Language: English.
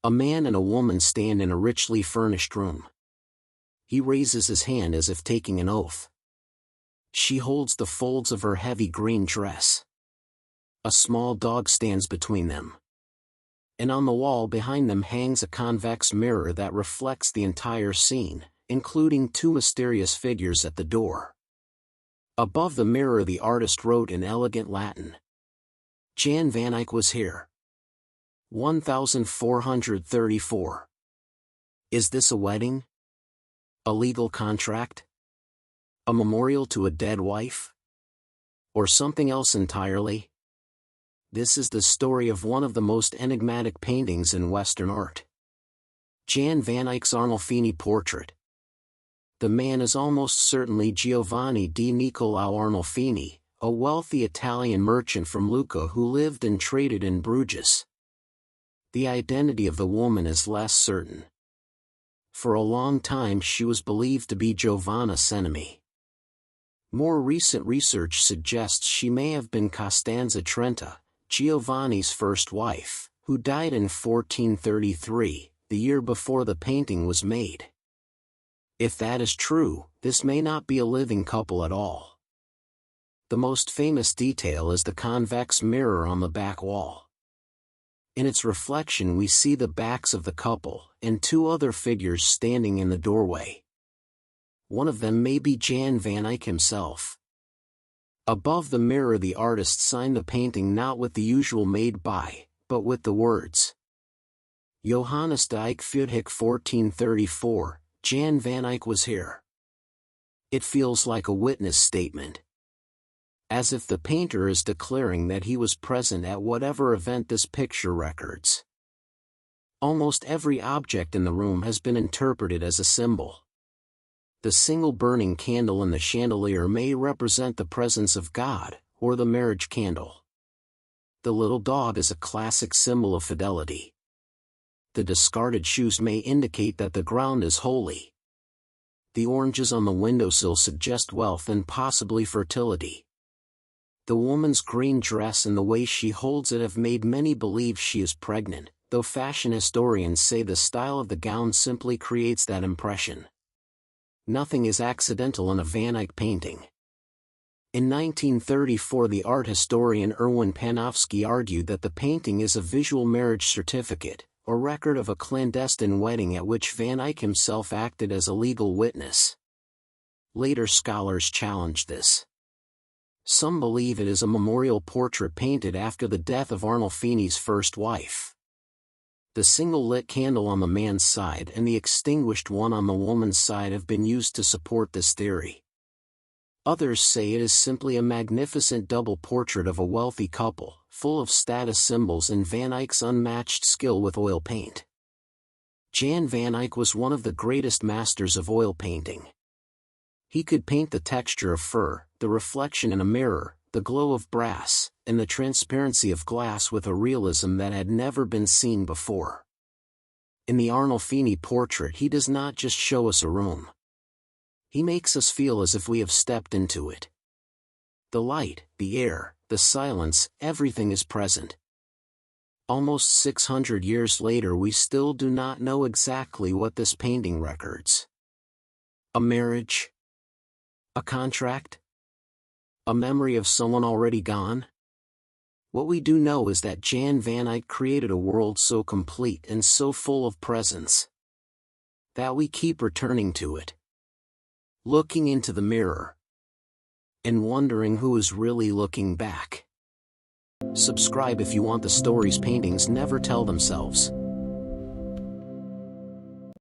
A man and a woman stand in a richly furnished room. He raises his hand as if taking an oath. She holds the folds of her heavy green dress. A small dog stands between them. And on the wall behind them hangs a convex mirror that reflects the entire scene, including two mysterious figures at the door. Above the mirror the artist wrote in elegant Latin, "Jan van Eyck was here. 1434. Is this a wedding? A legal contract? A memorial to a dead wife? Or something else entirely?" This is the story of one of the most enigmatic paintings in Western art. Jan van Eyck's Arnolfini portrait. The man is almost certainly Giovanni di Niccolao Arnolfini, a wealthy Italian merchant from Lucca who lived and traded in Bruges. The identity of the woman is less certain. For a long time she was believed to be Giovanna Senemi. More recent research suggests she may have been Costanza Trenta, Giovanni's first wife, who died in 1433, the year before the painting was made. If that is true, this may not be a living couple at all. The most famous detail is the convex mirror on the back wall. In its reflection we see the backs of the couple, and two other figures standing in the doorway. One of them may be Jan van Eyck himself. Above the mirror the artist signed the painting not with the usual "made by," but with the words, "Johannes de Eyck Fudhik 1434, Jan van Eyck was here." It feels like a witness statement. As if the painter is declaring that he was present at whatever event this picture records. Almost every object in the room has been interpreted as a symbol. The single burning candle in the chandelier may represent the presence of God, or the marriage candle. The little dog is a classic symbol of fidelity. The discarded shoes may indicate that the ground is holy. The oranges on the windowsill suggest wealth and possibly fertility. The woman's green dress and the way she holds it have made many believe she is pregnant, though fashion historians say the style of the gown simply creates that impression. Nothing is accidental in a Van Eyck painting. In 1934 the art historian Erwin Panofsky argued that the painting is a visual marriage certificate, a record of a clandestine wedding at which Van Eyck himself acted as a legal witness. Later scholars challenged this. Some believe it is a memorial portrait painted after the death of Arnolfini's first wife. The single lit candle on the man's side and the extinguished one on the woman's side have been used to support this theory. Others say it is simply a magnificent double portrait of a wealthy couple, full of status symbols and Van Eyck's unmatched skill with oil paint. Jan van Eyck was one of the greatest masters of oil painting. He could paint the texture of fur, the reflection in a mirror, the glow of brass, and the transparency of glass with a realism that had never been seen before. In the Arnolfini portrait he does not just show us a room. He makes us feel as if we have stepped into it. The light, the air, the silence, everything is present. Almost 600 years later we still do not know exactly what this painting records. A marriage? A contract? A memory of someone already gone? What we do know is that Jan van Eyck created a world so complete and so full of presence that we keep returning to it, looking into the mirror, and wondering who is really looking back. Subscribe if you want the stories paintings never tell themselves.